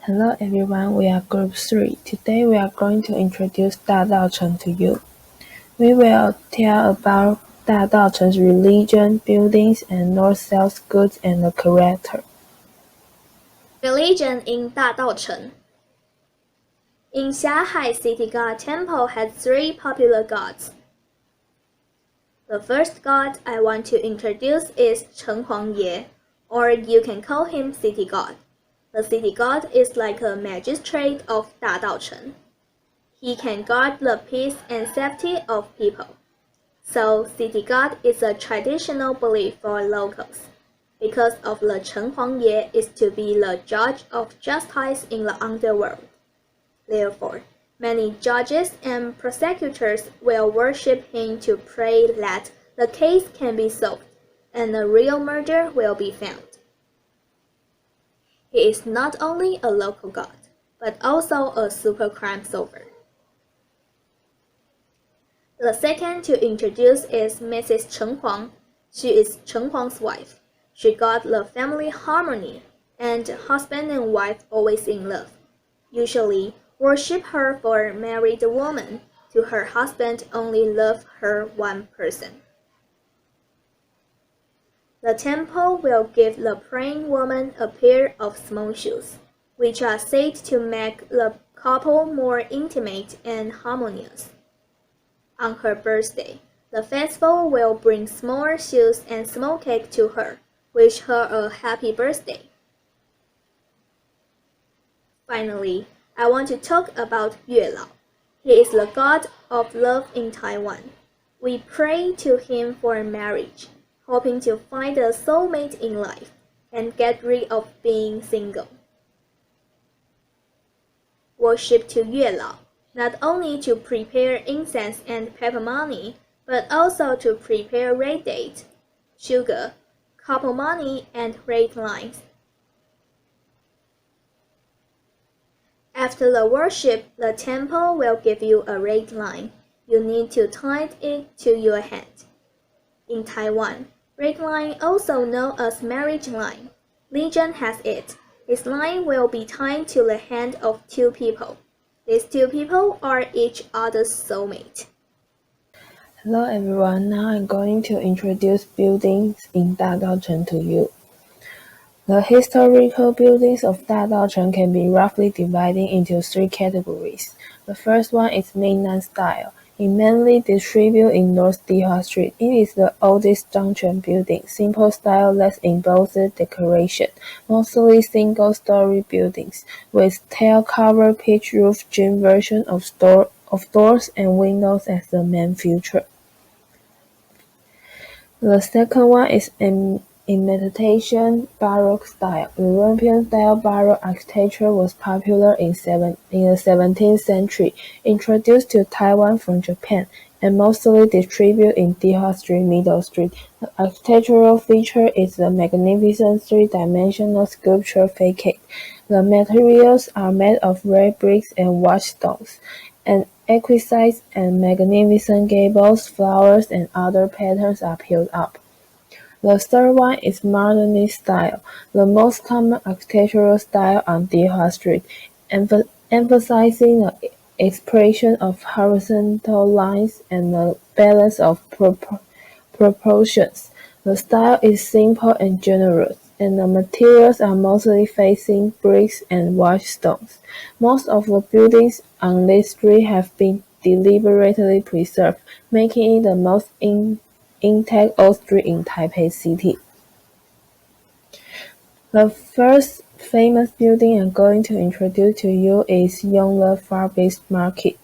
Hello everyone, we are Group 3. Today we are going to introduce 大稻埕 to you. We will tell about 大稻埕's religion, buildings, and north-south goods and the character. Religion in 大稻埕. In Xiahai City God Temple has three popular gods. The first god I want to introduce is Chen Huangye, or you can call him City God. The city god is like a magistrate of 大稻埕. He can guard the peace and safety of people. So, city god is a traditional belief for locals, because of the Chen Huangye is to be the judge of justice in the underworld. Therefore, many judges and prosecutors will worship him to pray that the case can be solved and the real murderer will be found. He is not only a local god, but also a super crime solver. The second to introduce is Mrs. Chen Huang. She is Chen Huang's wife. She got the family harmony, and husband and wife always in love. Usually, worship her for a married woman. To her husband only love her one person. The temple will give the praying woman a pair of small shoes, which are said to make the couple more intimate and harmonious. On her birthday, the festival will bring small shoes and small cake to her, wish her a happy birthday. Finally, I want to talk about Yue Lao. He is the god of love in Taiwan. We pray to him for marriage, hoping to find a soulmate in life and get rid of being single. Worship to Yue Lao, not only to prepare incense and paper money, but also to prepare red date, sugar, couple money, and red lines. After the worship, the temple will give you a red line. You need to tie it to your hand. In Taiwan, red line, also known as marriage line, legend has it. This line will be tied to the hand of two people. These two people are each other's soulmate. Hello everyone, now I'm going to introduce buildings in 大稻埕 to you. The historical buildings of 大稻埕 can be roughly divided into three categories. The first one is Mingnan style. It mainly distributed in North Dihua Street. It is the oldest Zhangquan building, simple style less embellished decoration, mostly single-story buildings, with tail-covered pitch roof gym version of doors and windows as the main feature. The second one is imitation Baroque style. European-style Baroque architecture was popular in the 17th century, introduced to Taiwan from Japan, and mostly distributed in Dihua Street, Middle Street. The architectural feature is the magnificent three-dimensional sculpture facade. The materials are made of red bricks and white stones, and exquisite and magnificent gables, flowers, and other patterns are peeled up. The third one is modernist style, the most common architectural style on Dihua Street, emphasizing the expression of horizontal lines and the balance of proportions. The style is simple and generous, and the materials are mostly facing bricks and white stones. Most of the buildings on this street have been deliberately preserved, making it the most intact old street in Taipei City. The first famous building I'm going to introduce to you is Yongle Far-East Market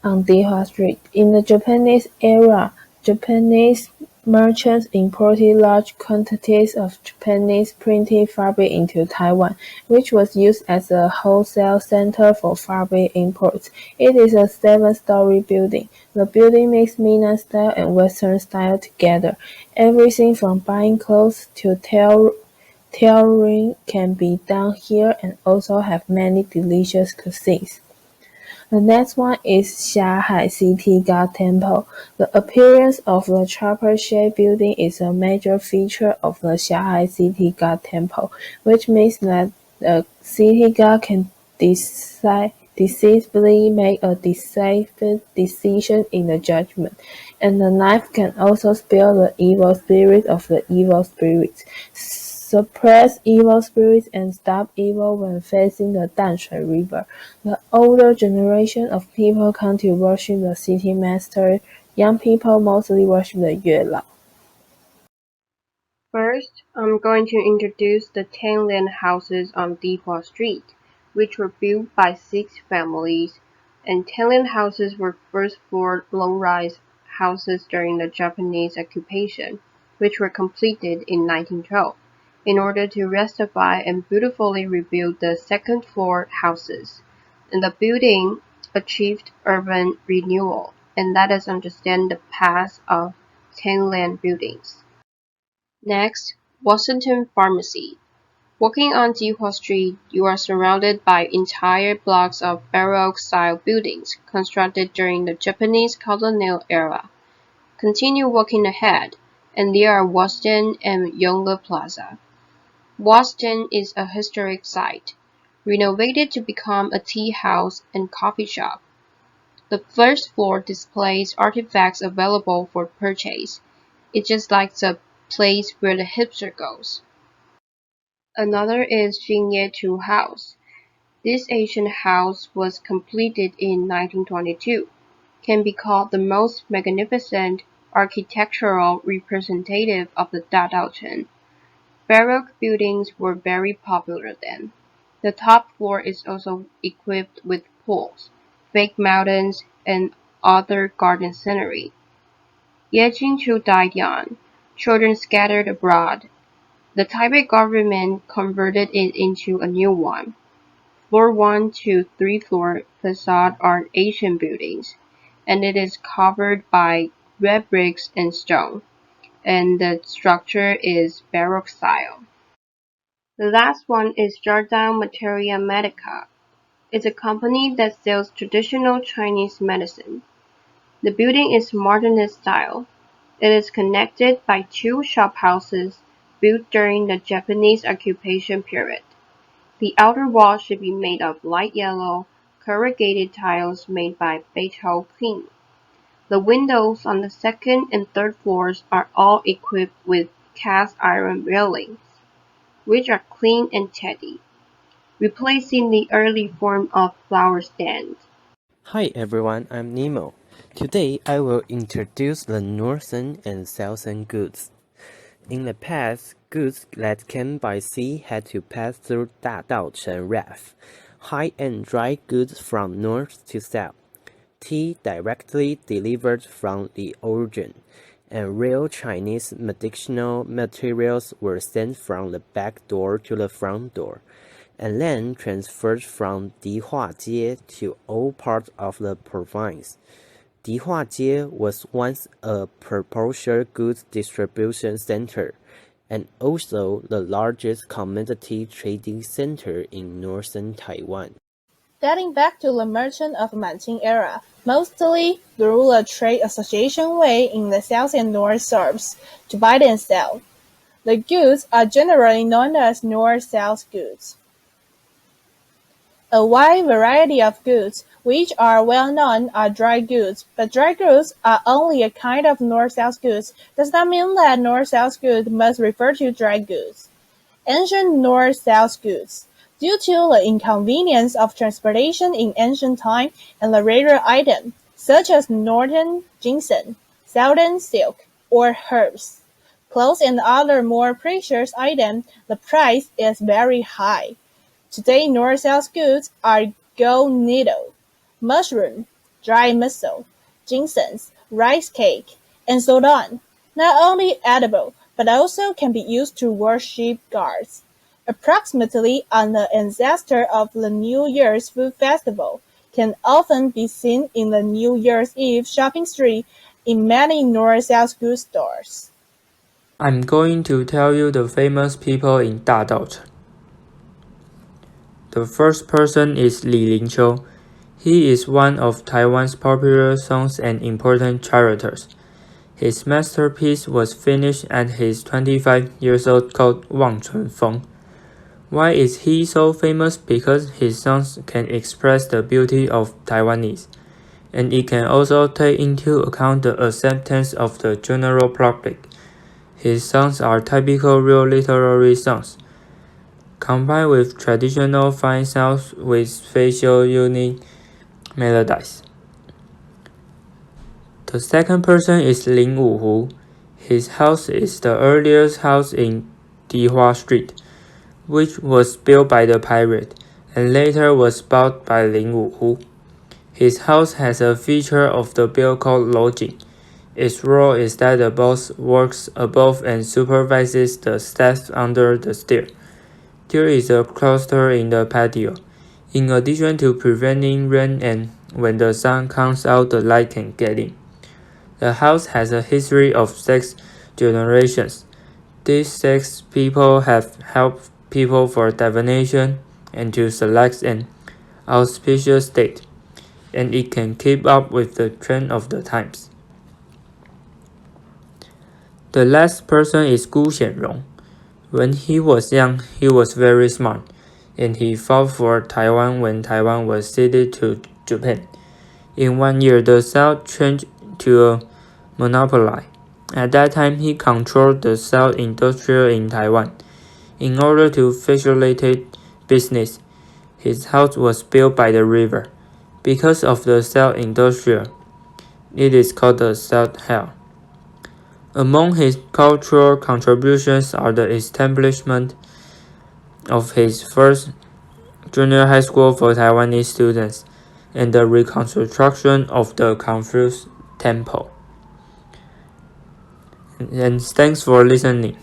on Dihua Street. In the Japanese era, Japanese merchants imported large quantities of Japanese printed fabric into Taiwan, which was used as a wholesale center for fabric imports. It is a 7-story building. The building makes Minnan style and Western style together. Everything from buying clothes to tailoring can be done here, and also have many delicious cuisines. The next one is Xiahai City God Temple. The appearance of the chopper-shaped building is a major feature of the Xiahai City God Temple, which means that The city guard can decisively make a decisive decision in the judgment, and the knife can also spell the evil spirit of the evil spirits, suppress evil spirits, and stop evil when facing the Danshui River. The older generation of people come to worship the city master. Young people mostly worship the Yue Lao. First, I'm going to introduce the 10 land houses on Dihua Street, which were built by 6 families, and 10 land houses were first-floor low-rise houses during the Japanese occupation, which were completed in 1912, in order to restify and beautifully rebuild the second-floor houses. And the building achieved urban renewal, and let us understand the past of 10 land buildings. Next, Washington Pharmacy. Walking on Dihua Street, you are surrounded by entire blocks of Baroque-style buildings constructed during the Japanese colonial era. Continue walking ahead, and there are Washington and Yongle Plaza. Washington is a historic site, renovated to become a tea house and coffee shop. The first floor displays artifacts available for purchase. It's just like the place where the hipster goes. Another is Xingye House. This ancient house was completed in 1922. Can be called the most magnificent architectural representative of the Dadaochen. Baroque buildings were very popular then. The top floor is also equipped with pools, fake mountains, and other garden scenery. Yejingchu died young. Children scattered abroad. The Taipei government converted it into a new one. Floor 1 to 3 floor facade are Asian buildings, and it is covered by red bricks and stone, and the structure is Baroque style. The last one is Jardin Materia Medica. It's a company that sells traditional Chinese medicine. The building is modernist style. It is connected by 2 shophouses built during the Japanese occupation period. The outer wall should be made of light yellow, corrugated tiles made by Beito Clean. The windows on the second and third floors are all equipped with cast iron railings, which are clean and tidy, replacing the early form of flower stands. Hi everyone, I'm Nemo. Today I will introduce the northern and southern goods. In the past, goods that came by sea had to pass through Dadaochen Raft, high-end dry goods from north to south, tea directly delivered from the origin, and real Chinese medicinal materials were sent from the back door to the front door, and then transferred from Dihuajie to all parts of the province. Dihuajie was once a provincial goods distribution center, and also the largest commodity trading center in northern Taiwan. Dating back to the merchant of Manqing era, mostly through the trade association way in the south and north suburbs, to buy and sell. The goods are generally known as north-south goods. A wide variety of goods which are well known are dry goods, but dry goods are only a kind of north-south goods does not mean that north-south goods must refer to dry goods. Ancient north-south goods. Due to the inconvenience of transportation in ancient time and the rarer items, such as northern ginseng, southern silk, or herbs, clothes and other more precious items, the price is very high. Today north-south goods are gold needle, mushroom, dry mussel, ginseng, rice cake, and so on. Not only edible, but also can be used to worship gods. Approximately on the ancestor of the New Year's food festival, can often be seen in the New Year's Eve shopping street in many north-south goods stores. I'm going to tell you the famous people in Dadaochen. The first person is Li Lingqiu. He is one of Taiwan's popular songs and important characters. His masterpiece was finished at his 25 years old called Wang Chunfeng. Why is he so famous? Because his songs can express the beauty of Taiwanese, and it can also take into account the acceptance of the general public. His songs are typical real literary songs, combined with traditional fine sounds with facial unique melodies. The second person is Lin Wuhu. His house is the earliest house in Dihua Street, which was built by the pirate, and later was bought by Lin Wuhu. His house has a feature of the build called lodging. Its role is that the boss works above and supervises the staff under the stair. There is a cloister in the patio. In addition to preventing rain and when the sun comes out the light can get in. The house has a history of 6 generations. These 6 people have helped people for divination and to select an auspicious date, and it can keep up with the trend of the times. The last person is Gu Xianrong. When he was young, he was very smart, and he fought for Taiwan when Taiwan was ceded to Japan. In 1 year, the South changed to a monopoly. At that time, he controlled the South industry in Taiwan. In order to facilitate business, his house was built by the river. Because of the South industry, it is called the South Hall. Among his cultural contributions are the establishment of his first junior high school for Taiwanese students and the reconstruction of the Confucius Temple. And thanks for listening.